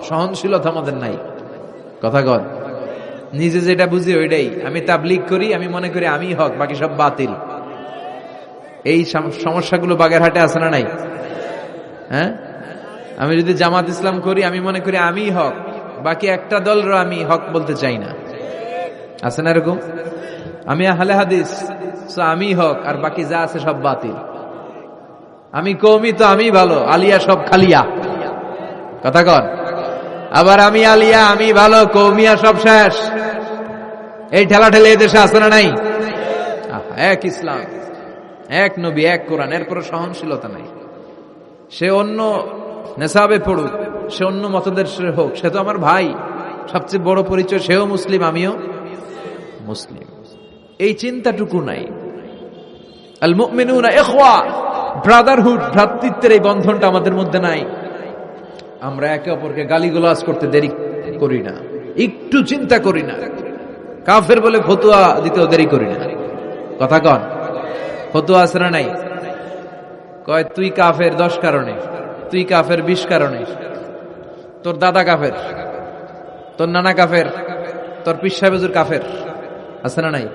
সহনশীলতা আমাদের নাই। কথা কন, নিজে যেটা বুঝি ওইটাই। আমি তাবলীগ করি, আমি মনে করি আমি হক, বাকি সব বাতিল। এই সমস্যাগুলো বাগেরহাটে আছে না নাই? হ্যাঁ, আমি যদি জামাত ইসলাম করি, আমি মনে করি আমি হক, বাকি একটা দলর আমি হক বলতে চাই না। আছে না এরকম? আমি আহলে হাদিস, আমি হক, আর বাকি যা আছে সব বাতিল। আমি কওমি, তো আমি ভালো, আলিয়া সব খালিয়া। কথা কন। আবার আমি আলিয়া, আমি ভালো, কওমিয়া সব শেষ। এই ঠেলা ঠেলে এদেশে আছে না নাই? এক ইসলাম, এক নবী, এক কোরআন, এরপর সহনশীলতা নাই। সে অন্য নেশাবে পড়ুক, সে অন্য মতদর্শের হোক, সে তো আমার ভাই। সবচেয়ে বড় পরিচয়, সেও মুসলিম, আমিও মুসলিম। এই চিন্তাটুকু নাই। আল মুমিনুনা ইখওয়া, ব্রাদারহুড, ভ্রাতৃত্বের এই বন্ধনটা আমাদের মধ্যে নাই। আমরা একে অপরকে গালিগালাজ করতে দেরি করি না, একটু চিন্তা করি না। কাফের বলে ফতুয়া দিতেও দেরি করি না। কথা কন, ফতুয়া আছে না নাই? কয় তুই কাফের 10 কারণে, তুই কাফের 20 কারণে, তোর দাদা কাফের, তোর নানা কাফের, তোর পীর সাহেব হুজুর কাফের। আছে না নাই?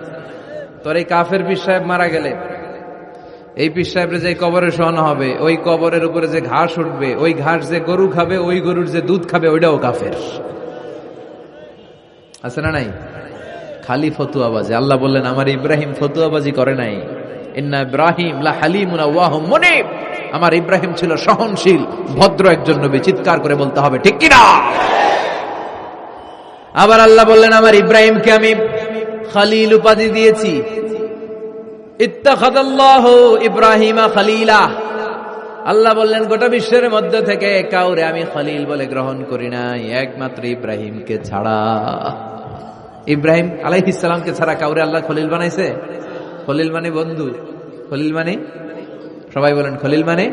তোর এই কাফের পীর সাহেব মারা গেলে, এই পীর সাহেবের যে কবরে শোয়ানো হবে, ওই কবরের উপরে যে ঘাস উঠবে, ওই ঘাস যে গরু খাবে, ওই গরুর যে দুধ খাবে, ওইটাও কাফের। আছে না নাই? খালি ফতুয়াবাজি। আল্লাহ বললেন আমার ইব্রাহিম ফতুয়াবাজি করে নাই। ইন্না ইব্রাহিম লা হালিমুন আওয়াহুম মুনিব, আমার ইব্রাহিম ছিল সহনশীল, ভদ্র একজন নবী। চিৎকার করে বলতে হবে ঠিক কি না? আবার আল্লাহ বললেন আমার ইব্রাহিমকে আমি খলিল উপাধি দিয়েছি। ইত্তাখাযাল্লাহু ইব্রাহিমা খলিলা। আল্লাহ বললেন গোটা বিশ্বের মধ্যে থেকে কাউরে আমি খলিল বলে গ্রহণ করি নাই, একমাত্র ইব্রাহিমকে ছাড়া। ইব্রাহিম আলাইহিস সালামকে ছাড়া কাউরে আল্লাহ খলিল বানাইছে? খলিল মানে বন্ধু। খলিল মানে, সবাই বলেন খলিল মানে।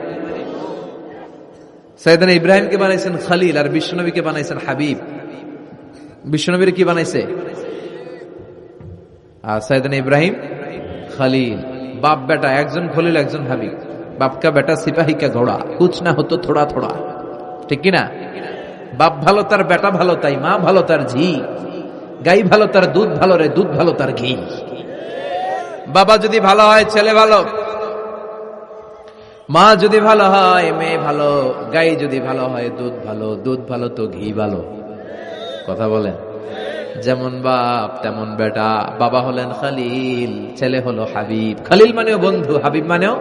সাইয়েদনা ইব্রাহিমকে বানাইছেন খলিল, আর বিশ্বনবীকে বানাইছেন হাবিব। বিশ্বনবীর কি বানাইছে? আর সাইয়েদনা ইব্রাহিম খলিল। বাপ বেটা, একজন খলিল একজন হাবিব। বাপ কা বেটা সিপাহী কা ঘোড়া, কুছ না হতো থোড়া থোড়া। ঠিক কিনা? বাপ ভালো তার বেটা ভালো, তাই মা ভালো তার ঝি। গাই ভালো তার দুধ ভালো রে, দুধ ভালো তার ঘি। বাবা যদি ভালো হয় ছেলে ভালো, মা যদি ভালো হয় মেয়ে ভালো, গাই যদি ভালো হয় দুধ ভালো, দুধ ভালো তো ঘি ভালো। কথা বলেন। যেমন বাপ তেমন বেটা। বাবা হলেন খলিল, ছেলে হলো হাবিব। খলিল মানেও বন্ধু, হাবিব মানেও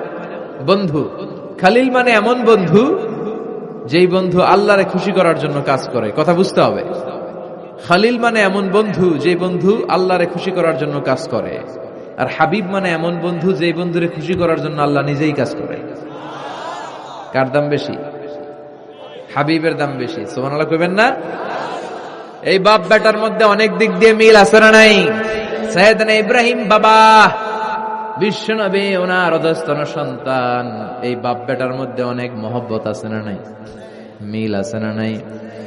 বন্ধু। খলিল মানে এমন বন্ধু যেই বন্ধু আল্লাহরে খুশি করার জন্য কাজ করে। কথা বুঝতে হবে। খলিল মানে এমন বন্ধু যে বন্ধু আল্লাহরে খুশি করার জন্য কাজ করে। আর হাবিব মানে এমন বন্ধু যে বন্ধুরে খুশি করার জন্য আল্লাহ নিজেই কাজ করে। কার দাম বেশি? হাবিবের দাম বেশি। সুবহানাল্লাহ কইবেন না? এই বাপ বেটার মধ্যে অনেক দিক দিয়ে মিল আছে না নাই? সাইয়েদনা ইব্রাহিম বাবা, বিশ্বনবী ওনার অধস্তন সন্তান। এই বাপ বেটার মধ্যে অনেক মহব্বত আছে না নাই? মিল আছে না নাই?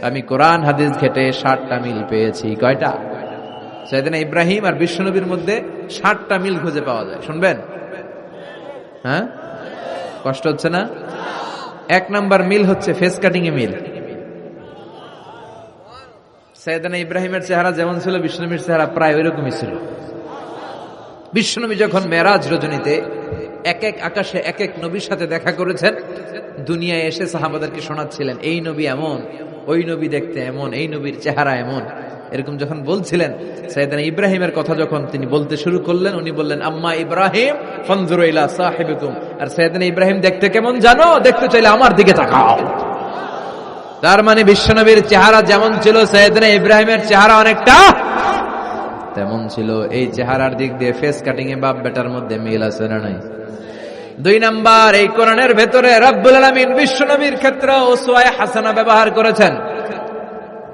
আমি কোরআন হাদিস ঘেটে 60টা মিল পেয়েছি। কয়টা? সাইয়েদনা ইব্রাহিম আর বিশ্বনবীর মধ্যে 60টা মিল খুঁজে পাওয়া যায়। শুনবেন? হ্যাঁ, কষ্ট হচ্ছে না? 1 নাম্বার মিল হচ্ছে ফেস কাটিং এ মিল। সাইয়েদনা ইব্রাহিমের চেহারা যেমন ছিল, বিশ্বনবীর চেহারা প্রায় ওইরকমই ছিল। বিশ্বনবী যখন মেরাজ রজনীতে এক এক আকাশে এক এক নবীর সাথে দেখা করেছেন, দুনিয়ায় এসে সাহাবাদেরকে শোনাচ্ছিলেন এই নবী এমন, ওই নবী দেখতে এমন, এই নবীর চেহারা এমন। এরকম যখন বলছিলেন, সাইয়েদনা ইব্রাহিমের কথা যখন তিনি বলতে শুরু করলেন, উনি বললেন আম্মা ইব্রাহিম ফানজুরু ইলা সাহিবিকুম। আর সাইয়েদনা ইব্রাহিম দেখতে কেমন জানো? দেখতে চাইলে আমার দিকে তাকাও। তার মানে বিশ্বনবীর চেহারা যেমন ছিল, সাইয়েদনা ইব্রাহিমের চেহারা অনেকটা তেমন ছিল। এই চেহারার দিক দিয়ে ফেস কাটিং এ বাপ বেটার মধ্যে মিল আছে না নাই? 2 নাম্বার, এই কোরআনের ভেতরে রব্বুল আলামিন বিশ্বনবীর ক্ষেত্রে উসওয়ায়ে হাসানা ব্যবহার করেছেন।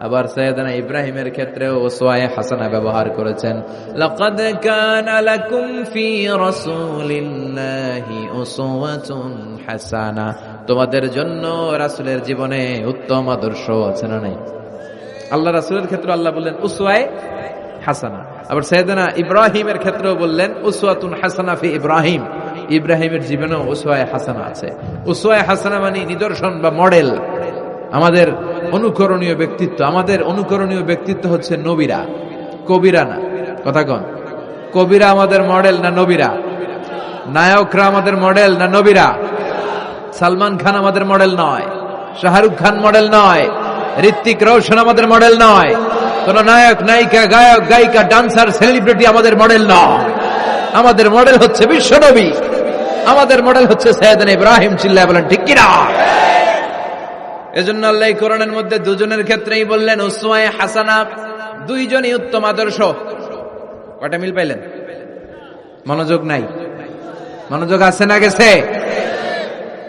আবার সাইয়েদনা ইব্রাহিমের ক্ষেত্রেও উসওয়ায়ে হাসানা ব্যবহার করেছেন। লাকাদ কানা লাকুম ফি রাসূলিল্লাহি উসওয়াতুন হাসানা। তোমাদের জন্য রাসূলের জীবনে উত্তম আদর্শ আছে না নাই? আল্লাহ রাসূলের ক্ষেত্রে আল্লাহ বললেন উসওয়ায়ে হাসানা। আবার সাইয়েদনা ইব্রাহিমের ক্ষেত্রেও বললেন উসওয়াতুন হাসানা ফি ইব্রাহিম। ইব্রাহিমের জীবনেও উসওয়ায়ে হাসানা আছে। উসওয়ায়ে হাসানা মানে নিদর্শন বা মডেল। আমাদের অনুকরণীয় ব্যক্তিত্ব, আমাদের অনুকরণীয় ব্যক্তিত্ব হচ্ছে নবীরা, কবিরা না। কথা কন, কবিরা আমাদের মডেল না নবীরা? নায়করা আমাদের মডেল না নবীরা? সালমান খান আমাদের মডেল নয়, শাহরুখ খান মডেল নয়, ঋত্বিক রোশন আমাদের মডেল নয়, কোন নায়ক নায়িকা গায়ক গায়িকা ডান্সার সেলিব্রিটি আমাদের মডেল নয়। আমাদের মডেল হচ্ছে বিশ্বনবী, আমাদের মডেল হচ্ছে সাইয়েদনা ইব্রাহিম। চিল্লায় বলেন ঠিক কিনা? এজন্য আল্লাহ কোরআনের মধ্যে দুজনের ক্ষেত্রেই বললেন উসওয়ায়ে হাসানা, দুইজনই উত্তম আদর্শ। কয়টা মিল পাইলেন? মনোযোগ নাই? মনোযোগ আছে না গেছে?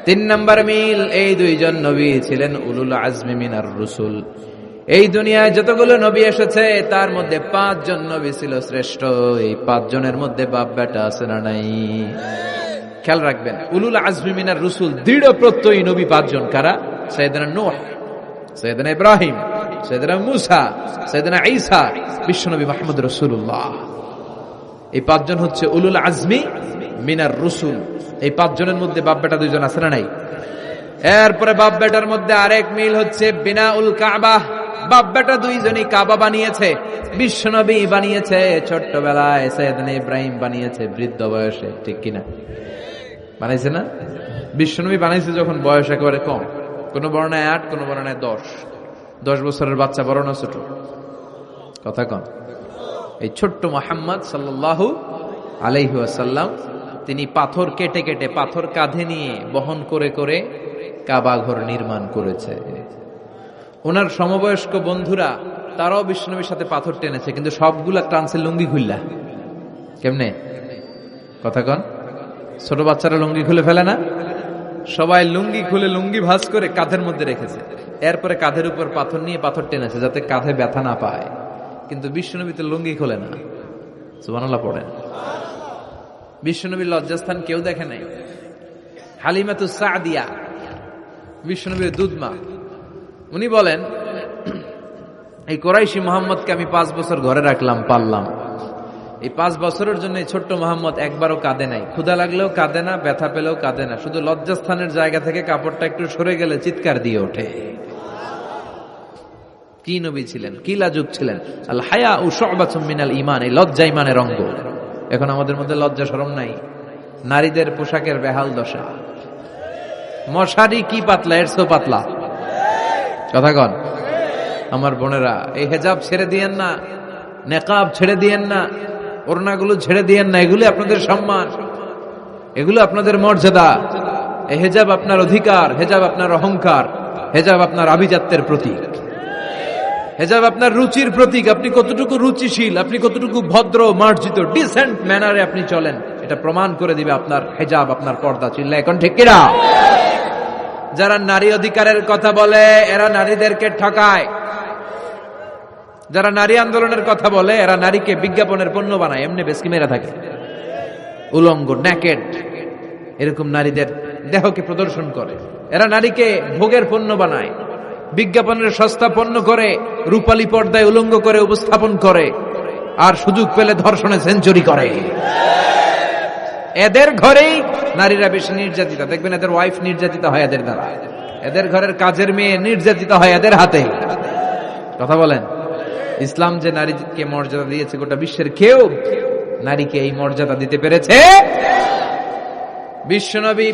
3 নাম্বার মিল, এই দুইজন নবী ছিলেন উলুল আজমি মিনার রুসুল। এই দুনিয়ায় যতগুলো নবী এসেছে তার মধ্যে 5 জন নবী ছিল শ্রেষ্ঠ। এই 5 জনের মধ্যে বাপ বেটা আছে না নাই? খেয়াল রাখবেন, উলুল আজমি মিনার রুসুল দৃঢ় প্রত্যয়ী নবী 5 জন। কারা? সাইয়েদনা নূহ, সাইয়েদনা ইব্রাহিম, সাইয়েদনা মূসা, সাইয়েদনা ঈসা, বিশ্বনবী মুহাম্মদ রাসূলুল্লাহ। এই 5 জন হচ্ছে উলুল আজমি মিনার রুসুল। এই 5 জনের মধ্যে বাপ বেটা 2 জন আছে না নাই? এরপরে বাপ বেটার মধ্যে আরেক মিল হচ্ছে বিনাউল কাবা। বাপ বেটা 2 জনই কাবা বানিয়েছে। বিশ্বনবী বানিয়েছে ছোট্টবেলায়, সাইয়েদনা ইব্রাহিম বানিয়েছে বৃদ্ধ বয়সে। ঠিক কিনা? বানাইছে না? বিশ্বনবী বানাইছে যখন বয়স একেবারে কম। কোন বর্ণায় 8, কোন বর্ণায় 10 বছরের বাচ্চা, বড় না ছোট? কথা কন। এই ছোট্ট মুহাম্মদ সাল্লাল্লাহু আলাইহি ওয়াসাল্লাম তিনি পাথর কেটে কেটে, পাথর কাঁধে নিয়ে বহন করে করে কাবা ঘর নির্মাণ করেছে। ওনার সমবয়স্ক বন্ধুরা তারাও বিশ্বনবীর সাথে পাথর টেনেছে, কিন্তু সবগুলা টানছে লুঙ্গি খুললা। কেমনে? কথা কন। ছোট বাচ্চারা লুঙ্গি খুলে ফেলে না? সবাই লুঙ্গি খুলে লুঙ্গি ভাঁজ করে কাঁধের মধ্যে রেখেছে। এরপরে কাঁধের উপর পাথর নিয়ে পাথর টেনেছে যাতে কাঁধে ব্যথা না পায়। কিন্তু বিশ্বনবী তো লুঙ্গি খোলে না। সুবহানাল্লাহ পড়েন। বিশ্বনবীর লজ্জাস্থান কেউ দেখে নাই। হালিমাতুস সাদিয়া, বিশ্বনবীর দুধমা, উনি বলেন এই কুরাইশি মুহাম্মদকে আমি 5 বছর ঘরে রাখলাম, পাললাম। এই 5 বছরের জন্য ছোট্ট মুহাম্মদ একবারও কাঁদে নাই। ক্ষুধা লাগলেও কাঁদে না, ব্যথা পেলেও কাঁদে না। শুধু লজ্জাস্থানের জায়গা থেকে কাপড়টা একটু সরে গেলে চিৎকার দিয়ে ওঠে। কি নবী ছিলেন, কি লাজুক ছিলেন। আল হায়া ও শুবাতুম মিনাল ঈমান, এই লজ্জা ঈমানের অঙ্গ। এখন আমাদের মধ্যে লজ্জা শরম নাই। নারীদের পোশাকের বেহাল দশা। মশারি কি পাতলা, এর চেয়েও পাতলা। কথা কন। আমার বোনেরা, এই হেজাব ছেড়ে দিয়েন না, নেকাব ছেড়ে দিয়েন না, ওড়নাগুলো ছেড়ে দিয়েন না। এগুলো আপনাদের সম্মান, এগুলো আপনাদের মর্যাদা। এই হেজাব আপনার অধিকার, হেজাব আপনার অহংকার, হেজাব আপনার আভিজাত্যের প্রতীক, হেজাব আপনার রুচির প্রতীক। আপনি কতটুকু রুচিশীল, আপনি কতটুকু ভদ্র মার্জিত ডিসেন্ট ম্যানারে আপনি চলেন, এটা প্রমাণ করে দিবে আপনার হেজাব, আপনার পর্দা। চিল্লা এখন ঠিক কিনা? যারা নারী অধিকারের কথা বলে এরা নারীদেরকে ঠকায়। যারা নারী আন্দোলনের কথা বলে এরা নারীকে বিজ্ঞাপনের পণ্য বানায়, এমনি বেশকি মেরা থাকে। উলঙ্গ, নেকেড, এরকম নারীদের দেহকে প্রদর্শন করে। এরা নারীকে ভোগের পণ্য বানায়, বিজ্ঞাপনের সস্তা পণ্য করে, রূপালী পর্দায় উলঙ্গ করে উপস্থাপন করে, আর সুযোগ পেলে ধর্ষণে সেঞ্চুরি করে। এদের ঘরেই নারীরা বেশি নির্যাতিতা। দেখবেন এদের ওয়াইফ নির্যাতিত হয় এদের দ্বারা, এদের ঘরের কাজের মেয়ে নির্যাতিত হয় এদের হাতে। কথা বলেন। ইসলাম যে নারীকে মর্যাদা দিয়েছে, গোটা বিশ্বের কেউ নারীকে এই মর্যাদা দিতে পেরেছে? বিশ্বনবী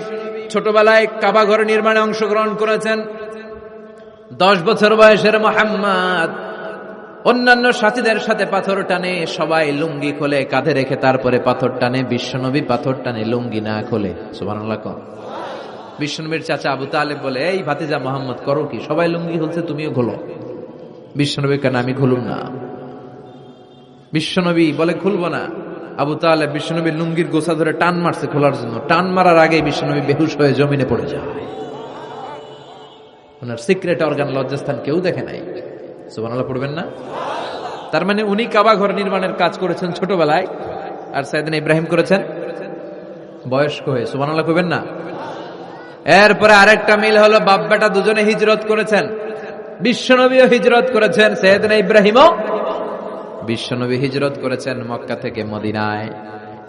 ছোটবেলায় কাবা ঘর নির্মাণে অংশগ্রহণ করেছেন। 10 বছর বয়সের মুহাম্মদ অন্যান্য সাথীদের সাথে পাথর টানে, সবাই লুঙ্গি খোলে কাঁধে রেখে, তারপরে পাথর টানে। বিশ্বনবী পাথর টানে লুঙ্গি না খোলে। সুবহানাল্লাহ। বিশ্বনবীর চাচা আবু তালেব বলে, এই ভাতিজা মুহাম্মদ করো কি? সবাই লুঙ্গি খুলছে, তুমিও খোলো। বিশ্বনবী কেন? আমি খুলুম না। বিশ্বনবী বলে খুলবো না। আবু তালেব বিশ্বনবীর লুঙ্গির গোছা ধরে টান মারছে খোলার জন্য। টান মারার আগে বিশ্বনবী বেহুশ হয়ে জমিনে পড়ে যায়। ওনার সিক্রেট অর্গান, লজ্জাস্থান কেউ দেখে নাই। সুবহানাল্লাহ পড়বেন না? তার মানে উনি কাবা ঘর নির্মাণের কাজ করেছেন ছোটবেলায়, আর সাইয়েদনা ইব্রাহিম করেছেন বয়স্ক হয়ে। সুবহানাল্লাহ কইবেন না? এরপরে আরেকটা মিল হলো বাপ বেটা দুজনে হিজরত করেছেন। বিশ্বনবীও হিজরত করেছেন, সাইয়েদনা ইব্রাহিমও। বিশ্বনবী হিজরত করেছেন মক্কা থেকে মদিনায়।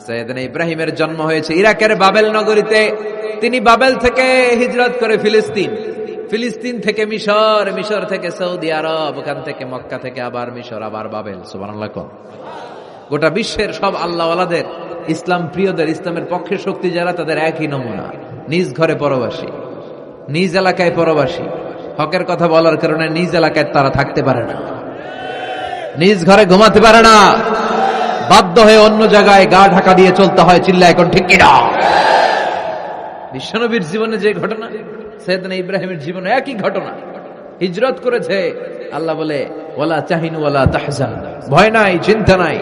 সাইয়েদনা ইব্রাহিমের জন্ম হয়েছে ইরাকের বাবেল নগরীতে। তিনি বাবেল থেকে হিজরত করে ফিলিস্তিন ফিলিস্তিন থেকে মিশর, মিশর থেকে সৌদি আরব, ওখান থেকে মক্কা থেকে আবার মিশর, আবার বাবেল। সুবহানাল্লাহ। গোটা বিশ্বের সব আল্লাহওয়ালাদের, ইসলাম প্রিয়দের, ইসলামের পক্ষে শক্তি যারা, তাদের একই নমুনা, নিজ ঘরে পরবাসী, নিজ এলাকায় পরবাসী। হকের কথা বলার কারণে নিজ এলাকায় তারা থাকতে পারে না, নিজ ঘরে ঘুমাতে পারে না, বাধ্য হয়ে অন্য জায়গায় গা ঢাকা দিয়ে চলতে হয়। চিল্লা এখন ঠিক কিনা? বিশ্বনবীর জীবনে যে ঘটনা, সাইয়েদনা ইব্রাহিমের জীবনে একই ঘটনা। হিজরত করেছে, আল্লাহ বলে ওয়ালা তাহিনু ওয়ালা তাহজানু, ভয় নাই, চিন্তা নাই,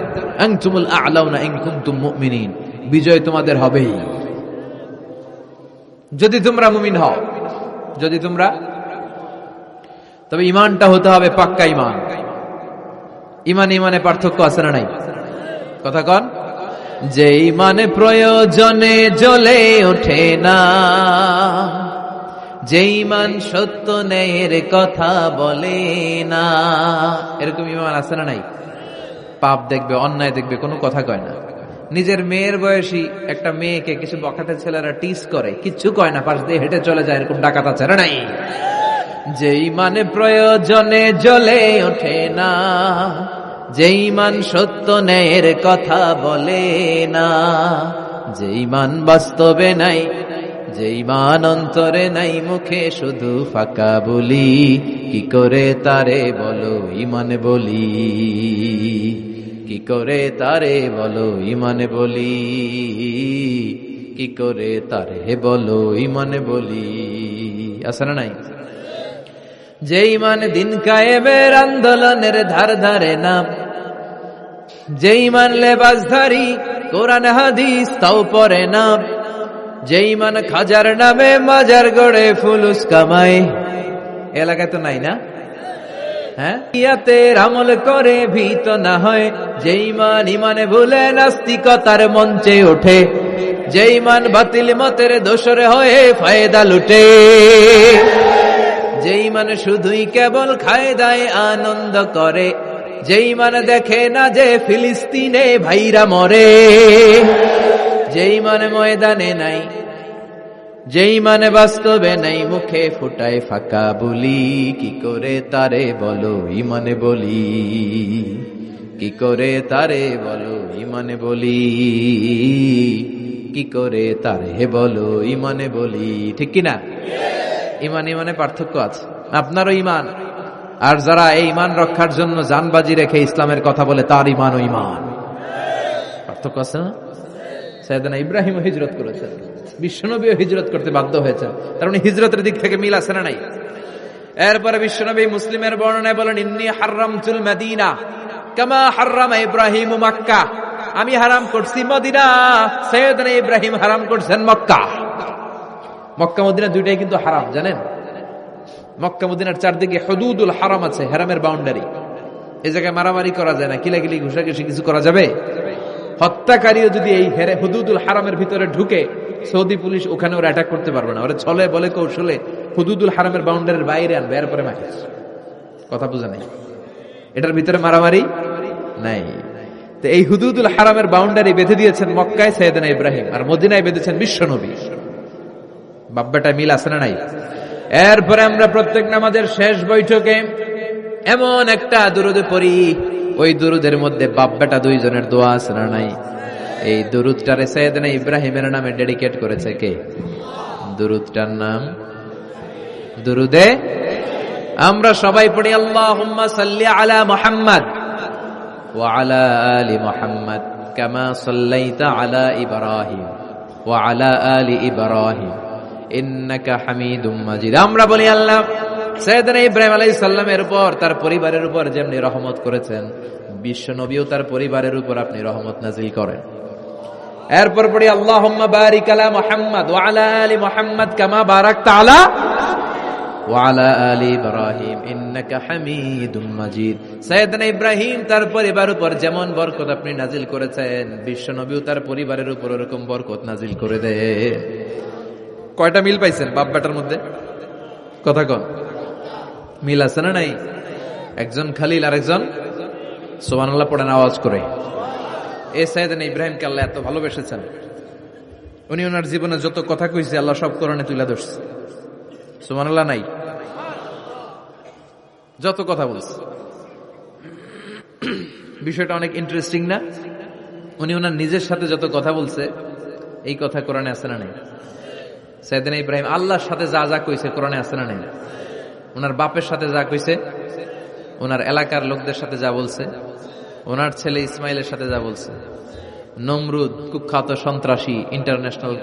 আনতুমুল আ'লাউনা ইন কুনতুম মুমিনিন, বিজয় তোমাদের হবেই যদি তোমরা মুমিন হও। যদি তোমরা, তবে ঈমানটা হতে হবে পাক্কা ঈমান। ঈমানে পার্থক্য আছে না নাই? কথা কন। যে ঈমানে প্রয়োজনে জ্বলে ওঠে না, যে ঈমান সত্য ন্যায়ের কথা বলে না, এরকম ঈমান আছে না নাই? পাপ দেখবে, অন্যায় দেখবে, কোনো কথা কয় না। নিজের মেয়ের বয়সী একটা মেয়েকে কিছু বখাটে ছেলেরা টিস করে, কিচ্ছু কয় না, পাশ দিয়ে হেঁটে চলে যায়, এরকম ডাকাত আছে না নাই? যে ঈমানে প্রয়োজনে জ্বলে ওঠে না, যে ঈমান সত্য ন্যায়ের কথা বলে না, যে ঈমান বাস্তবে নাই, যে ঈমান অন্তরে নাই, মুখে শুধু ফাঁকা বলি, কি করে তারে বলো ঈমানে বলি, কি করে তারে বলো ঈমানে বলি, কি করে তারে বলো ঈমানে বলি। আছে না নাই? যে ঈমান দিন কায়েমের আন্দোলনের ধার ধারে না, যে ঈমান লেবাসধারী কোরআন হাদিস তাও পড়ে না, যে ঈমান খাজার নামে মাজার গড়ে ফুলুস কামায়। এলাকায় তো নাই না? হ্যাঁ, ইয়াতের আমল করে ভীত না হয়, যে ঈমান ঈমানে ভুলে নাস্তিকতার মঞ্চে ওঠে, যে ঈমান বাতিল মতের দোসরে হয়ে ফায়দা লুটে, যে ঈমান শুধুই কেবল খায় দায় আনন্দ করে, যে ঈমান দেখে না যে ফিলিস্তিনে ভাইরা মরে, যে ঈমান ময়দানে নাই, যে ঈমান বাস্তবে নাই, মুখে ফুটায় ফাঁকা বলি, কি করে তারে বলো ঈমানে বলি, কি করে তারে বলো ঈমানে বলি, কি করে তারে বলো ঈমানে বলি। ঠিক কিনা? ঈমানে পার্থক্য আছে। আপনারও ঈমান, আর যারা এই ঈমান রক্ষার জন্য জানবাজি রেখে ইসলামের কথা বলে, তার ঈমানও ঈমান। পার্থক্য আছে না? সাইয়েদনা ইব্রাহিম হিজরত করেছেন, বিশ্বনবীও হিজরত করতে বাধ্য হয়েছেন, কারণ হিজরতের দিক থেকে মিল আছে না নাই? এরপরে বিশ্বনবী মুসলিমের বর্ণনায় বলেন, ইন্নী হারামতুল মদিনা কামা হারামা ইব্রাহিম মক্কা, আমি হারাম করছি মদিনা, সাইয়েদনা ইব্রাহিম হারাম করছেন মক্কা। মক্কা মদিনা দুইটাই কিন্তু হারাম, জানেন? মক্কা মদিনার চারদিকে হুদুদুল হারাম আছে, হারামের বাউন্ডারি। এই জায়গায় মারামারি করা যায় না, কিলাকিলি ঘুষাঘুষি কিছু করা যাবে? হত্যাকারীও যদি এই হুদুদুল হারামের ভিতরে ঢুকে, সৌদি পুলিশ ওখানে ওরা অ্যাটাক করতে পারবে না। ওরা ছলে বলে কৌশলে হুদুদুল হারামের বাউন্ডারির বাইরে আনবে, এরপরে মাঠে। কথা বোঝা নাই? এটার ভিতরে মারামারি নাই। তো এই হুদুদুল হারামের বাউন্ডারি বেঁধে দিয়েছেন মক্কায় সাইয়েদনা ইব্রাহিম, আর মদিনায় বেঁধেছেন বিশ্বনবী। বাব্বাটা মিল আছে না নাই? এরপরে আমরা প্রত্যেক নামাজের শেষ বৈঠকে এমন একটা দুরুদ পড়ি, ওই দুরুদের মধ্যে বাপ বেটা দুইজনের দোয়া আছে না নাই? এই দুরুদটারে সাইয়েদনা ইব্রাহিমের নামে ডেডিকেট করেছে কে? দুরুদটার নাম দুরুদে আমরা সবাই পড়ি, আল্লাহুম্মা সাল্লি আলা মুহাম্মাদ ওয়া আলা আলি মুহাম্মাদ কামা সাল্লাইতা আলা ইব্রাহিম ওয়া আলা আলি ইব্রাহিম ইন্নাকা হামিদুম মাজিদ। আমরা বলি, আল্লাহ সাইয়েদনা ইব্রাহিম আলাইহিস সালামের উপর, তার পরিবারের উপর যেমনি রহমত করেছেন, বিশ্ব নবীও তার পরিবারের উপর আপনি রহমত নাজিল করেন। এরপর পড়ি, আল্লাহুম্মা বারিক আলা মুহাম্মাদ ওয়া আলা আলি মুহাম্মাদ কামা বারাকতা আলা ওয়া আলা আলি ইব্রাহিম ইন্নাকা হামিদুম মাজিদ। সাইয়েদনা ইব্রাহিম তার পরিবারের উপর যেমন বরকত আপনি নাজিল করেছেন, বিশ্ব নবীও তার পরিবারের উপর এরকম বরকত নাজিল করে দেন। কয়টা মিল পাইছেন বাপ বেটার মধ্যে? কথা কন, মিল আছে না নাই? একজন খালিল আর একজন সুবহানাল্লাহ পড়েন আওয়াজ করে। এই সাইয়েদনা ইব্রাহিমকে আল্লাহ এত ভালোবেসেছেন, উনি ওনার জীবনে যত কথা কইছে আল্লাহ সব কোরআনে তুলে ধরছে। সুবহানাল্লাহ নাই? যত কথা বলছে। বিষয়টা অনেক ইন্টারেস্টিং না? উনি ওনার নিজের সাথে যত কথা বলছে, এই কথা কোরআনে আছে না নেই? সাইয়েদনা ইব্রাহিম আল্লাহর সাথে যা যা কইছে কোরআনে আছে না নেই? ওনার বাপের সাথে যা কইছে, ওনার এলাকার লোকদের সাথে যা বলছে, ওনার ছেলে ইসমাইলের সাথে যা বলছে, নমরুদ কুখ্যাত সন্ত্রাসী, ইন্টারন্যাশনাল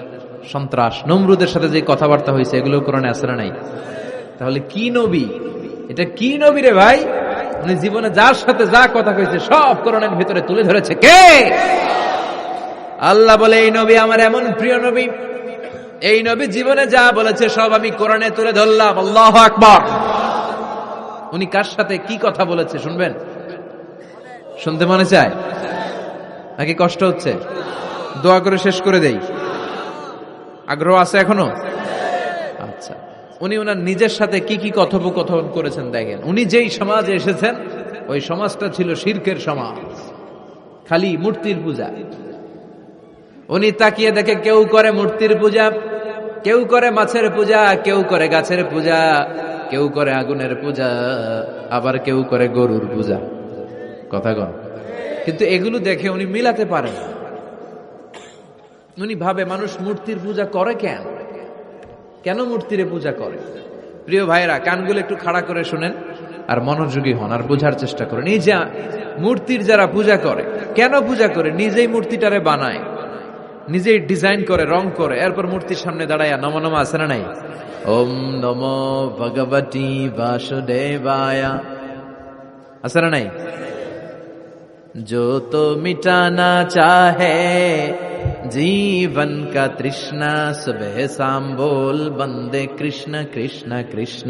সন্ত্রাস, নমরুদের সাথে যে কথাবার্তা হয়েছে, এগুলো কোরআনে আছে না নাই? তাহলে কি নবী এটা? কি নবী রে ভাই? উনি জীবনে যার সাথে যা কথা কইছে সব কোরআনের ভিতরে তুলে ধরেছে কে? আল্লাহ বলে এই নবী আমার এমন প্রিয় নবী, এই নবী জীবনে যা বলেছে সব আমি কোরআনে তুলে ধরলাম। আল্লাহু আকবার। উনি কার সাথে কি কথা বলেছে শুনবেন? শুনতে মনে চায় নাকি কষ্ট হচ্ছে? দোয়া করে শেষ করে দেই। আগ্রহ আছে এখনো? আচ্ছা, উনি ওনার নিজের সাথে কি কি কথোপকথন করেছেন দেখেন। উনি যেই সমাজে এসেছেন ওই সমাজটা ছিল শিরকের সমাজ, খালি মূর্তির পূজা। উনি তাকিয়ে দেখে কেউ করে মূর্তির পূজা, কেউ করে মাছের পূজা, কেউ করে গাছের পূজা, কেউ করে আগুনের পূজা, আবার কেউ করে গরুর পূজা। কথা কন। কিন্তু এগুলো দেখে উনি মিলাতে পারেন। উনি ভাবে মানুষ মূর্তির পূজা করে কেন? কেন মূর্তির পূজা করে? প্রিয় ভাইরা, কানগুলো একটু খাড়া করে শুনেন আর মনোযোগী হন আর বোঝার চেষ্টা করেন। এই যে মূর্তির যারা পূজা করে, কেন পূজা করে? নিজেই মূর্তিটারে বানায়, নিজেই ডিজাইন করে, রং করে, এরপর মূর্তির সামনে দাঁড়ায় নমো নমো আছে না নাই? ওম নমো ভগবতী বাসুদেবায়া আছে না নাই? जो तो मिटाना चाहे जीवन का तृष्णा, सुबह शाम बोल बंदे कृष्ण कृष्ण कृष्ण।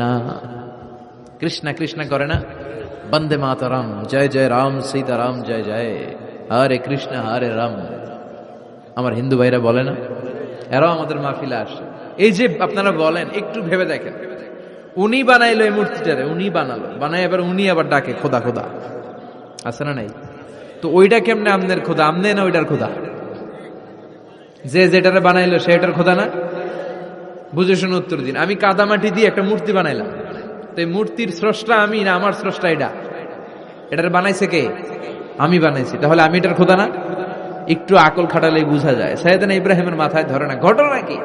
कृष्ण कृष्ण करे ना, बंदे मातरम, जय जय राम सीताराम, जय जय हरे कृष्ण हरे राम। আমার হিন্দু ভাইরা বলে না, এরাও আমাদের মাহফিলে আসে। এই যে আপনারা বলেন, একটু ভেবে দেখেন, উনি বানাইলো এই মূর্তিটারে, উনি বানালো, বানাই এবার উনি আবার ডাকে খোদা খোদা, আছে না নাই? তো ওইটা কেমনে আমনের খোদা? আমনে না ওইটার খোদা? যে যেটারে বানাইলো সেটার খোদা না? বুঝে শুনে উত্তর দিন। আমি কাদামাটি দিয়ে একটা মূর্তি বানাইলাম, তো এই মূর্তির স্রষ্টা আমি না আমার স্রষ্টা এটা? এটার বানাইছে কে? আমি বানাইছি। তাহলে আমি এটার খোদা না? একটু আকল খাটালেই বোঝা যায়। সাইয়েদনা ইব্রাহিমের মাথায় ধরে না। ঘটনা কি?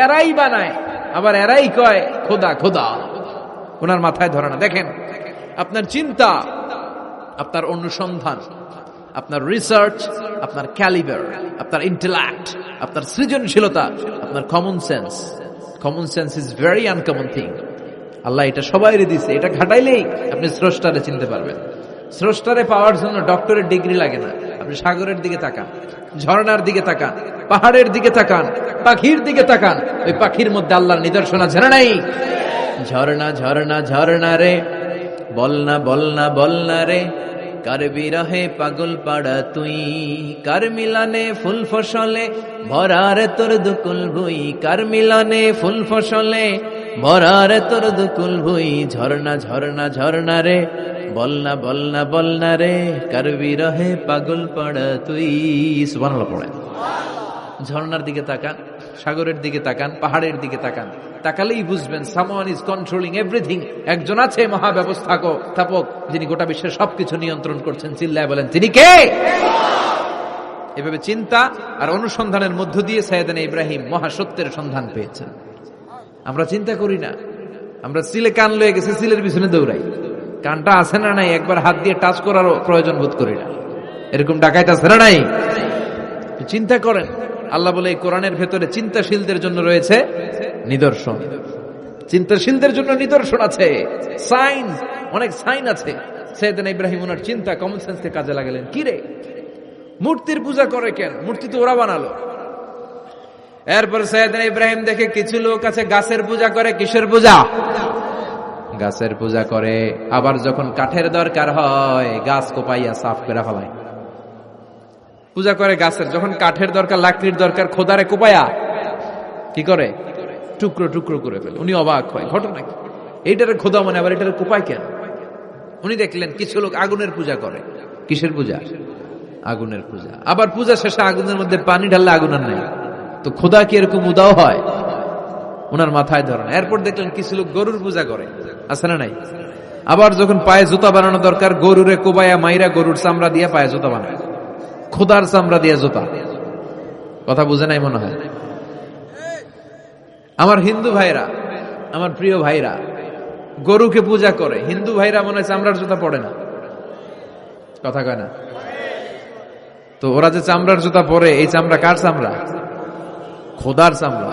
এরাই বানায় আবার এরাই কয় খোদা খোদা। ওনার মাথায় ধরে না। দেখেন, আপনার চিন্তা, আপনার অনুসন্ধান, আপনার রিসার্চ, আপনার ক্যালিবার, আপনার ইন্টেলেক্ট, আপনার সৃজনশীলতা, আপনার common sense. Common sense is very uncommon thing. আল্লাহ এটা সবাইরে দিছে। এটা ঘাটাইলেই আপনি স্রষ্টারে চিনতে পারবেন। স্রষ্টারে পাওয়ার জন্য ডক্টরের ডিগ্রি লাগে না। আপনি সাগরের দিকে তাকান, ঝর্ণার দিকে তাকান, পাহাড়ের দিকে তাকান, পাখির দিকে তাকান। ওই পাখির মধ্যে আল্লাহর নিদর্শন আছে না নাই? ঝর্ণা ঝর্ণা ঝর্ণা রে, বলনা বলনা বলনা রে, কার বিরহে পাগল পাড়া তুই, কার মিলানে ফুল ফসলে ভরারে তোর দুকুল ভুই, কার মিলানে ফুল ফসলে ভরারে তোর দুকুল ভুই। ঝর্ণা ঝর্ণা ঝর্ণা রে, বলনা বলনা বলনা রে, কার বিরহে পাগল পাড়া তুই। সুবহানাল্লাহ পড়েন। ঝর্ণার দিকে তাকান, সাগরের দিকে তাকান, পাহাড়ের দিকে তাকান, তাকালেই বুঝবেন সামওয়ান ইজ কন্ট্রোলিং এভরিথিং। একজন আছে মহাব্যবস্থাপক, যিনি গোটা বিশ্বের সবকিছু নিয়ন্ত্রণ করছেন। চিল্লায় বলেন তিনি কে? এভাবে চিন্তা আর অনুসন্ধানের মধ্য দিয়ে সাইয়েদনা ইব্রাহিম মহাসত্যের সন্ধান পেয়েছেন। আমরা চিন্তা করি না, আমরা সিলে কান লয়ে গেছে, সিলের পিছনে দৌড়াই। কানটা আছে না নাই একবার হাত দিয়ে টাচ করারও প্রয়োজন বোধ করি না। এরকম ডাকাইতে আছে না নাই? চিন্তা করেন। আল্লাহ বলে এই কোরআনের ভেতরে চিন্তাশীলদের জন্য রয়েছে নিদর্শন। চিন্তাশীলদের জন্য নিদর্শন আছে, সাইন, অনেক সাইন আছে। সাইয়েদনা ইব্রাহিম ওনার চিন্তা, কমন সেন্সকে কাজে লাগালেন। কি রে, মূর্তির পূজা করে কেন? মূর্তি তো ওরা বানালো। এরপর সাইয়েদনা ইব্রাহিম দেখে কিছু লোক আছে গাছের পূজা করে। কিসের পূজা? গাছের পূজা করে। আবার যখন কাঠের দরকার হয় গাছ কোপাইয়া সাফ করে ফেলায়। পূজা করে গাছের, যখন কাঠের দরকার, লাকড়ির দরকার, খোদারে কোপায়া কি করে? টুকরো টুকরো করে ফেলে। উনি অবাক হয়, ঘটনা কি? এইটারে খোদা মানে আবার এটারে কোপায় কেন? উনি দেখলেন কিছু লোক আগুনের পূজা করে। কিসের পূজা? আগুনের পূজা। আবার পূজা শেষে আগুনের মধ্যে পানি ঢাললে আগুন আর নাই। তো খোদা কি এরকম উদাও হয়? ওনার মাথায় ধরেন। এরপর দেখলেন কিছু লোক গরুর পূজা করে। আছে না নাই? আবার যখন পায়ে জুতা বানানো দরকার, গরুরে কোবায়া মাইরা গরুর চামড়া দিয়ে পায়ে জুতা বানায়, খোদার চামড়া দিয়ে জুতা। কথা বুঝে নাই মনে হয়? আমার হিন্দু ভাইরা, আমার প্রিয় ভাইরা, গরুকে পূজা করে, হিন্দু ভাইরা মনে হয় চামড়ার জুতা পড়ে না। কথা কয় না? তো ওরা যে চামড়ার জুতা পরে, এই চামড়া কার চামড়া? খোদার চামড়া।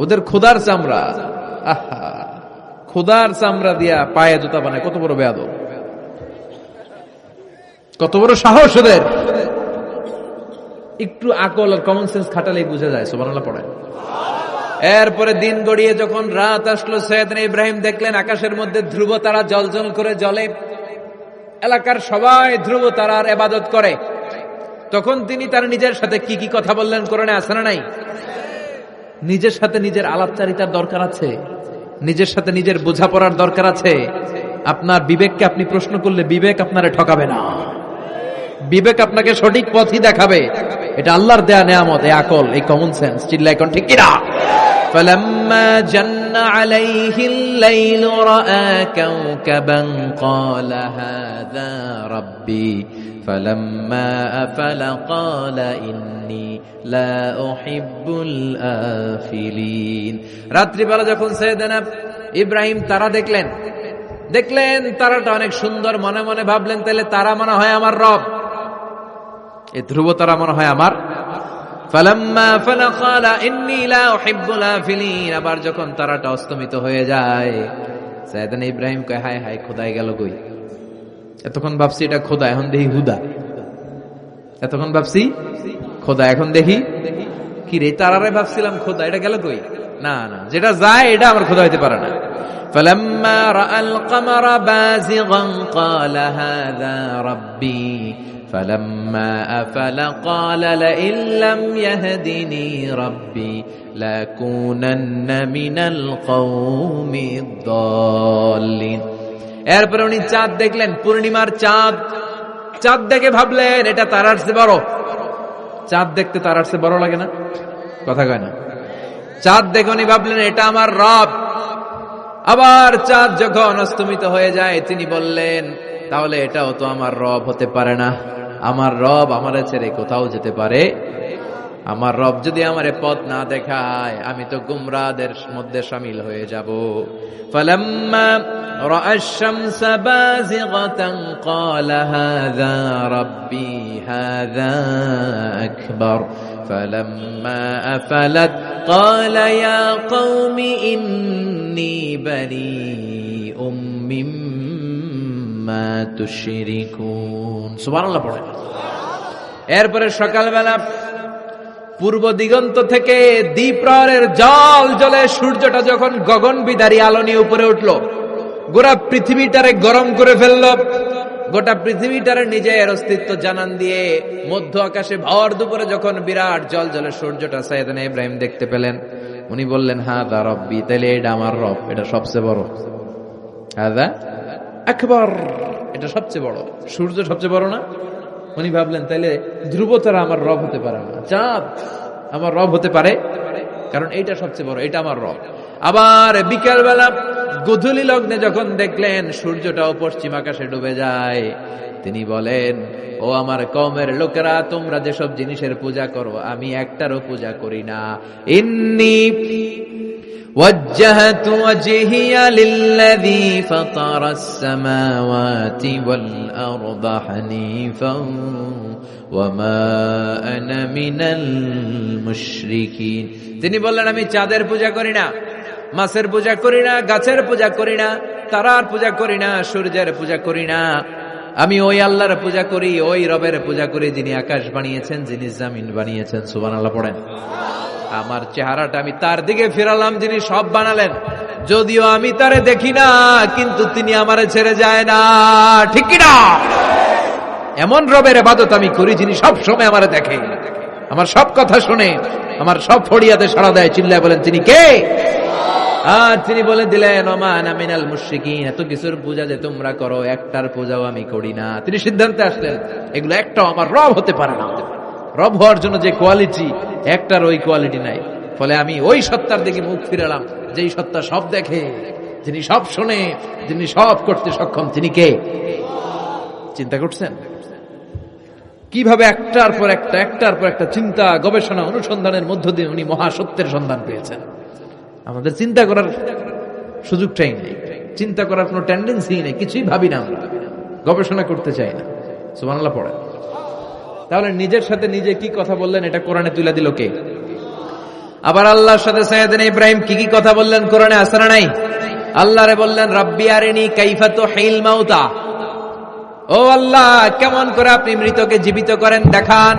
ওদের খোদার চামড়া। আহা, খোদার চামড়া দিয়া পায়ে জুতা বানায়, কত বড় বেয়াদব, কত বড় সাহস ওদের! একটু আকল আর কমন সেন্স খাটালেই বুঝা যায়। সুবহানাল্লাহ পড়ে। এরপরে দিন গড়িয়ে যখন রাত আসলো, সৈয়দনা ইব্রাহিম দেখলেন আকাশের মধ্যে ধ্রুব তারা জ্বলজ্বল করে জ্বলে, এলাকার সবাই ধ্রুব তারার ইবাদত করে। তখন তিনি তার নিজের সাথে কি কি কথা বললেন, কোরআনে আছে না নাই? নিজের সাথে নিজের আলাপচারিতার দরকার আছে, নিজের সাথে নিজের বোঝাপড়ার দরকার আছে। আপনার বিবেককে আপনি প্রশ্ন করলে বিবেক আপনারে ঠকাবে না, বিবেক আপনাকে সঠিক পথই দেখাবে। এটা আল্লাহর দেয়া নেয়ামত, এই আকল, এই কমন সেন্স। চিল্লায় কোন ঠিক কিনা? فلما جن عليه الليل رأى كوكبا قال هذا ربي فلما أفل قال إني لا أحب الآفلين। রাত্রিবেলা যখন সাইয়েদনা ইব্রাহিম তারা দেখলেন তারাটা অনেক সুন্দর, মনে মনে ভাবলেন তাহলে তারা মনে হয় আমার রব, এই ধ্রুব তারা মনে হয় আমার। ফালাম্মা ফালা ক্বালা ইন্নী লা উহিব্বুল আফিলিন। আবার যখন তারাটা অস্তমিত হয়ে যায়, সাইয়েদনা ইব্রাহিম কয় হায় হায়, খোদাই গেল কই? এতক্ষণ ভাবছি এটা খোদা, এখন দেখি হুদা। এতক্ষণ ভাবছি খোদা, এখন দেখি কি রে, তারারে ভাবছিলাম খোদা, এটা গেল কই? না না, যেটা যায় এটা আমার খোদা হইতে পারে না। فلما رأى القمر بازغا قال هذا ربي فلما أفل قال لئن لم يهدني ربي لأكونن من القوم الضالين। এরপর উনি চাঁদ দেখলেন, পূর্ণিমার চাঁদ। চাঁদ দেখে ভাবলেন এটা তারার চেয়ে বড়। চাঁদ দেখতে তারার চেয়ে বড় লাগে না? কথা কয় না? চাঁদ দেখে উনি ভাবলেন এটা আমার রব। আবার চাঁদ যখন অস্তমিত হয়ে যায়, তিনি বললেন তাহলে এটাও তো আমার রব হতে পারে না। আমার রব আমারে ছেড়ে কোথাও যেতে পারে? আমার রব যদি আমারে পথ না দেখায়, আমি তো গুমরাদের মধ্যে শামিল হয়ে যাব। ফালাম্মা রাআ আশ-শামসা বাযিগাতান ক্বালা হাযা রাব্বি হাযা আকবার ফালাম্মা আফালাত ক্বালা ইয়া কওমি ইন্নী বারীউম মিম্মা তুশরিকুন। সুবহানাল্লাহ পড়ে। এরপরে সকালবেলা পূর্ব দিগন্ত থেকে দ্বিপ্রহরের জল জ্বলে সূর্যটা যখন গগন বিদারী আলো নিয়ে উপরে উঠলো, গোটা পৃথিবীটারে গরম করে ফেললো। গোটা পৃথিবীটারে নিজের অস্তিত্ব জানান দিয়ে মধ্য আকাশে ভর দুপুরে যখন বিরাট জল জ্বলে সূর্যটা সাইয়েদনা ইব্রাহিম দেখতে পেলেন, উনি বললেন হাযা রব্বি, তাইলে এটা আমার রব, এটা সবচেয়ে বড়। হাযা আকবার, এটা সবচেয়ে বড়। সূর্য সবচেয়ে বড় না? উনি ভাবলেন তাইলে ধ্রুব তারা আমার রব হতে পারে না, চাঁদ আমার রব হতে পারে, কারণ এইটা সবচেয়ে বড়, এটা আমার রব। আবার বিকাল বেলা গোধূলি লগ্নে যখন দেখলেন সূর্যটাও পশ্চিম আকাশে ডুবে যায়, তিনি বলেন ও আমার কওমের লোকেরা, তোমরা যেসব জিনিসের পূজা করো আমি একটারও পূজা করি না। ইন্নী وجهت وجهي للذي فطر السماوات والأرض حنيفا وما أنا من المشركين। তিনি বললেন আমি চাঁদের পূজা করি না, মাছের পূজা করি না, গাছের পূজা করি না, তারার পূজা করি না, সূর্যের পূজা করি না। আমি ওই আল্লাহর পূজা করি, ওই রবের পূজা করি যিনি আকাশ বানিয়েছেন, যিনি জমিন বানিয়েছেন। সুবহানাল্লাহ পড়েন। আমার চেহারাটা আমি তার দিকে ফিরালাম যিনি সব বানালেন, যদিও আমি তারে দেখি না, কিন্তু তিনি আমারে ছেড়ে যায় না। ঠিক কি না? এমন রবের ইবাদত আমি করি যিনি সব সময় আমারে দেখে, আমার সব কথা শুনে, আমার সব ফড়িয়াতে সাড়া দেয়। চিল্লায় বলেন তিনি কে? আর তিনি বলে দিলেন ওমা আনা মিনাল মুশরিকিন, এত কিছুর পূজা যে তোমরা করো একটার পূজাও আমি করি না। তিনি সিদ্ধান্তে আসলেন এগুলো একটাও আমার রব হতে পারে না। রব হওয়ার জন্য যে কোয়ালিটি, একটার ওই কোয়ালিটি নাই। ফলে আমি ওই সত্তার দিকে মুখ ফিরালাম যেই সত্তা সব দেখে, যিনি সব শোনে, যিনি সব করতে সক্ষম, তিনি কে? চিন্তা করছেন কিভাবে একটার পর একটা চিন্তা, গবেষণা, অনুসন্ধানের মধ্য দিয়ে উনি মহাসত্যের সন্ধান পেয়েছেন। আমাদের চিন্তা করার সুযোগটাই নেই, চিন্তা করার কোনো টেন্ডেন্সি নেই, কিছুই ভাবি না, আমরা গবেষণা করতে চাই না। সুবহানাল্লাহ পড়ে। তাহলে নিজের সাথে নিজে কি কথা বললেন, এটা কোরআনে তুলে দিল কে? আবার আল্লাহর সাথে সাইয়েদনা ইব্রাহিম কি কি কথা বললেন কোরআনে আছে না নাই? আল্লাহরে বললেন রব্বি আরিনি কাইফা তুহিল মাউতা, ও আল্লাহ কেমন করে আপনি মৃতকে জীবিত করেন দেখান।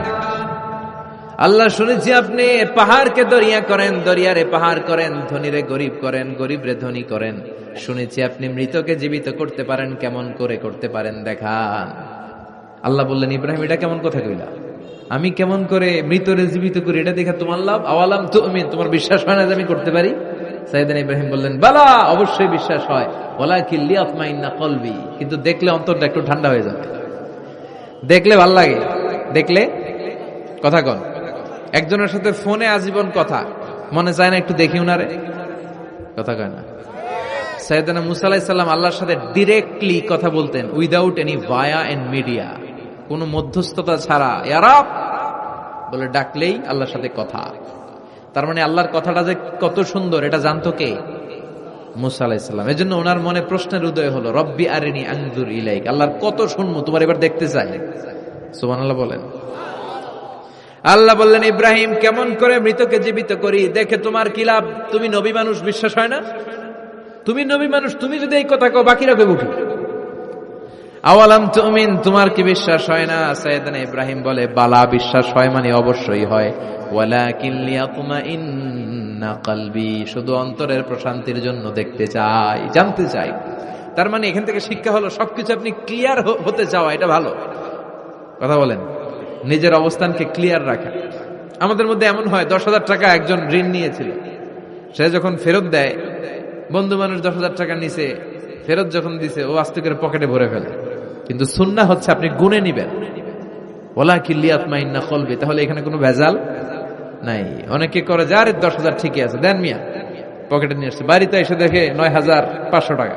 আল্লাহ শুনেছি আপনি পাহাড়কে দরিয়া করেন, দরিয়ারে পাহাড় করেন, ধনীরে গরিব করেন, গরিবরে ধনী করেন। শুনেছি আপনি মৃতকে জীবিত করতে পারেন, কেমন করে করতে পারেন দেখান। আল্লাহ বললেন ইব্রাহিম এটা কেমন কথা কইলা, আমি কেমন করে মৃতরে জীবিত করি এটা দেখা তোমার লাভ? আওয়ালাম তুমিন, তোমার বিশ্বাস হয় না যে আমি করতে পারি? সাইয়েদনা ইব্রাহিম বললেন বালা, অবশ্যই বিশ্বাস হয়, ওয়ালাকিন লিয়াতমাইন্না কলবি, কিন্তু দেখলে অন্তরটা একটু ঠান্ডা হয়ে যাবে, দেখলে ভাল লাগে, দেখলে কথা কন। একজনের সাথে ফোনে আজীবন কথা, মনে চায় না একটু দেখি উনারে? কথা কয় না। সাইয়েদনা মুসা আলাইহিস সালাম আল্লাহর সাথে ডিরেক্টলি কথা বলতেন, without any via and media, কোনো মধ্যস্থতা ছাড়া। ইয়া রাব বলে ডাকলেই আল্লাহর সাথে কথা। তার মানে আল্লাহর কথাটা যে কত সুন্দর এটা জানতো কে? মুসা আলাইহিস সালাম। এজন্য ওনার মনে প্রশ্নের উদয় হলো, রব্বি আরিনি আনজুর ইলাইক, আল্লাহর কত শুনবো, তোমার এবার দেখতে চাই। সুবহানাল্লাহ বলেন। আল্লাহ বললেন ইব্রাহিম কেমন করে মৃতকে জীবিত করি, দেখে তোমার কি লাভ? তুমি নবী মানুষ, বিশ্বাস হয় না? তুমি নবী মানুষ, তুমি যদি এই কথা কও বাকিরা কইব কি? আওয়ালাম তুমিন, তোমার কি বিশ্বাস হয় না? সাইয়েদনা ইব্রাহিম বলে বালা, বিশ্বাস হয় মানে অবশ্যই হয়, ওয়ালাকিন লিয়াতমাইন্না কলবি, শুধু অন্তরের প্রশান্তির জন্য দেখতে চাই, জানতে চাই। তার মানে এখান থেকে শিক্ষা হলো সবকিছু আপনি ক্লিয়ার হতে চাওয়া, এটা ভালো কথা বলেন। নিজের অবস্থানকে ক্লিয়ার রাখা। আমাদের মধ্যে এমন হয় 10,000 টাকা একজন ঋণ নিয়েছিল, সে যখন ফেরত দেয়, বন্ধু মানুষ 10,000 টাকা নিছে, ফেরত যখন দিছে ও আস্তে করে পকেটে ভরে ফেলে। কিন্তু সুন্নাহ হচ্ছে আপনি গুনে নিবেন, ওয়ালাকিন লিয়াতমাইন্না কলবি, তাহলে এখানে কোনো ভেজাল নাই। অনেকে করে যার 10,000 ঠিকই আছে, দেন মিয়া, পকেটে নিয়ে আসছে, বাড়িতে এসে দেখে 9,500 টাকা,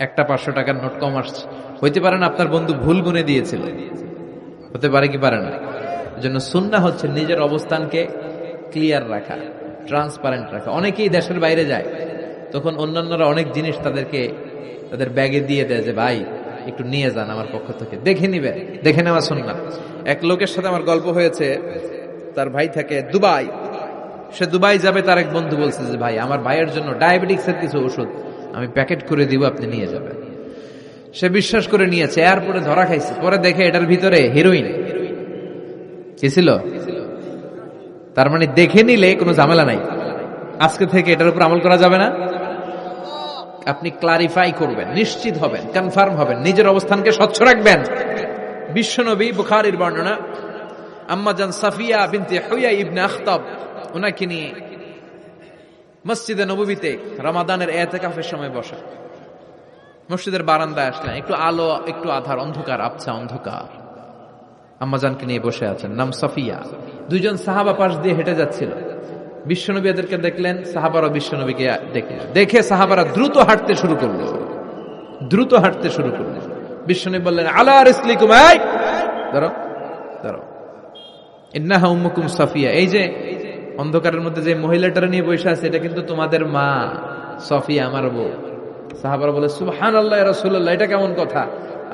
একটা 500 টাকার নোট কম আসছে। হইতে পারে না আপনার বন্ধু ভুল গুনে দিয়েছিল, হতে পারে কি পারে না? এজন্য সুন্নাহ হচ্ছে নিজের অবস্থানকে ক্লিয়ার রাখা, ট্রান্সপারেন্ট রাখা। অনেকেই দেশের বাইরে যায়, তখন অন্যান্যরা অনেক জিনিস তাদের ব্যাগে দিয়ে দেয় যে ভাই একটু নিয়ে যান আমার পক্ষ থেকে, দেখে নিবে, দেখে নেওয়া সুন্নাহ। এক লোকের সাথে আমার গল্প হয়েছে, তার ভাই থাকে দুবাই, সে দুবাই যাবে, তার এক বন্ধু বলছে যে ভাই আমার ভাইয়ের জন্য ডায়াবেটিক্সের কিছু ওষুধ আমি প্যাকেট করে দিব, আপনি নিয়ে যাবেন। সে বিশ্বাস করে নিয়েছে, এয়ারপোর্টে ধরা খাইছে, পরে দেখে এটার ভিতরে হিরোইন কি ছিল। তার মানে দেখে নিলে কোনো ঝামেলা নাই, আজকে থেকে এটার উপর আমল করা যাবে না। আপনি ক্লারিফাই করবেন, নিশ্চিত হবেন, কনফার্ম হবেন, নিজের অবস্থানকে স্বচ্ছ রাখবেন। বিশ্বনবী, বুখারীর বর্ণনা, আম্মাজান সাফিয়া বিনতে হুয়াই ইবনে আখতাব, ওনাকে নিয়ে মসজিদে নববীতে রমাদানের ইতিকাফের সময় বসা, মসজিদের বারান্দায় আসলেন, একটু আলো, একটু আধার, অন্ধকার, আবছা অন্ধকার। আম্মাজানকে নিয়ে বসে আছেন, নাম সাফিয়া। দুইজন সাহাবা পাশ দিয়ে হেঁটে যাচ্ছিল, বিশ্বনবী এদেরকে দেখলেন, সাহাবারা বিশ্বনবীকে দেখলেন, দেখে সাহাবারা দ্রুত হাঁটতে শুরু করলো, দ্রুত হাঁটতে শুরু করলো। বিশ্বনবী বললেন আলা রিসলিকুম, এই দাঁড়াও দাঁড়াও, ইন্নাহা উম্মুকুম সাফিয়া, এই যে অন্ধকারের মধ্যে যে মহিলাটার নিয়ে বসে আছে এটা কিন্তু তোমাদের মা সাফিয়া, আমার বউ। সাহাবারা বলে সুবহানাল্লাহ ইয়া রাসূলুল্লাহ, এটা কেমন কথা?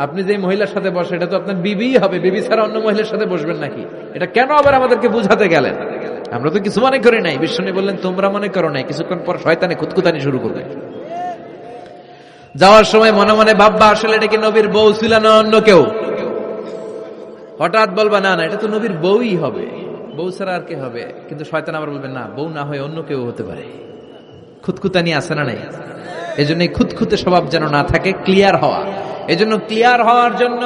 আপনি যে মহিলার সাথে বসে এটা তো আপনার বিবি হবে, বিবি ছাড়া অন্য মহিলার সাথে বসবেন নাকি? এটা কেন আবার আমাদেরকে বুঝাতে গেলেন? আমরা তো কিছু মনে করি নাই। বিষ্ণু বললেন তোমরা মনে করো নাই, কিছুক্ষণ পর শয়তানে খুঁতখুতানি শুরু করবে। যাওয়ার সময় মনে মনে ভাববা আসলে এটা কি নবীর বউ ছিল না অন্য কেউ? হঠাৎ বলবা না না এটা তো নবীর বউই হবে, বউ ছাড়া আর কে হবে? কিন্তু শয়তান আবার বলবে না, বউ না হয়ে অন্য কেউ হতে পারে। খুঁতখুতানি আছে না নাই? এজন্য খুঁতখুতে স্বভাব যেন না থাকে, ক্লিয়ার হওয়া। এজন্য ক্লিয়ার হওয়ার জন্য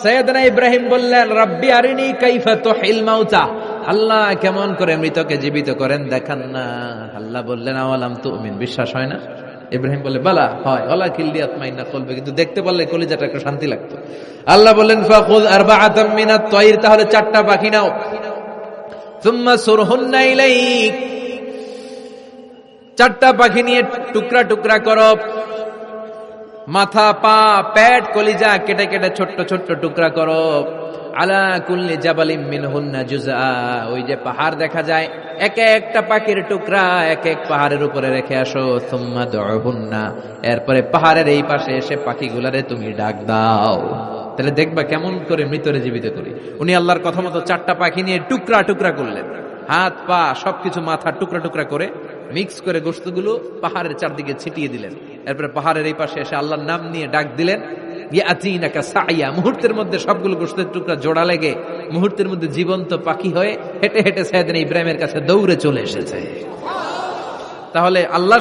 সাইয়েদনা ইব্রাহিম বললেন রব্বি আরিনি কাইফা তুহিল মাউতা, আল্লাহ কেমন করে মৃতকে জীবিত করেন দেখান না। আল্লাহ বললেন আওয়ালাম তুমিন, বিশ্বাস হয় না? ইব্রাহিম বলে বালা হয়, ওয়ালাকিন লিয়াতমাইন্না কলবি, কিন্তু দেখতে পারলে কলিজাটা একটু শান্তি লাগতো। আল্লাহ বললেন ফাখুয আরবাআতাম মিনাত তায়র, তাহলে 4টা পাখি নাও, সুম্মা সুরহুন্না ইলাইক, চারটা পাখি নিয়ে টুকরা টুকরা করো, মাথা, পা, পেট, কলিজা কেটে কেটে ছোট্ট ছোট্ট টুকরা করো। আলা কুল্লি জাবালিম মিনহুন্না জুজআ, ওই যে পাহাড় দেখা যায়, এক একটা পাখির টুকরা এক এক পাহাড়ের উপরে রেখে আসো। সুম্মা দুহুন্না, এরপরে পাহাড়ের এই পাশে এসে পাখিগুলারে তুমি ডাক দাও। তাহলে দেখবা কেমন করে মৃতরে জীবিত করি। উনি আল্লাহর কথা মতো চারটা পাখি নিয়ে টুকরা টুকরা করলেন, হাত পা সবকিছু মাথা টুকরা টুকরা করে মিক্স করে গোশতগুলো পাহাড়ের চারদিকে ছিটিয়ে দিলেন। এরপরে পাহাড়ের এই পাশে এসে আল্লাহর নাম নিয়ে ডাক দিলেন, ইয়াতিনাকা সাইয়া। মুহূর্তের মধ্যে সবগুলো গোশতের টুকরা জোড়া লেগে মুহূর্তের মধ্যে জীবন্ত পাখি হয়ে হেঁটে হেঁটে সাইয়েদনা ইব্রাহিমের কাছে দৌড়ে চলে এসেছে। তাহলে আল্লাহ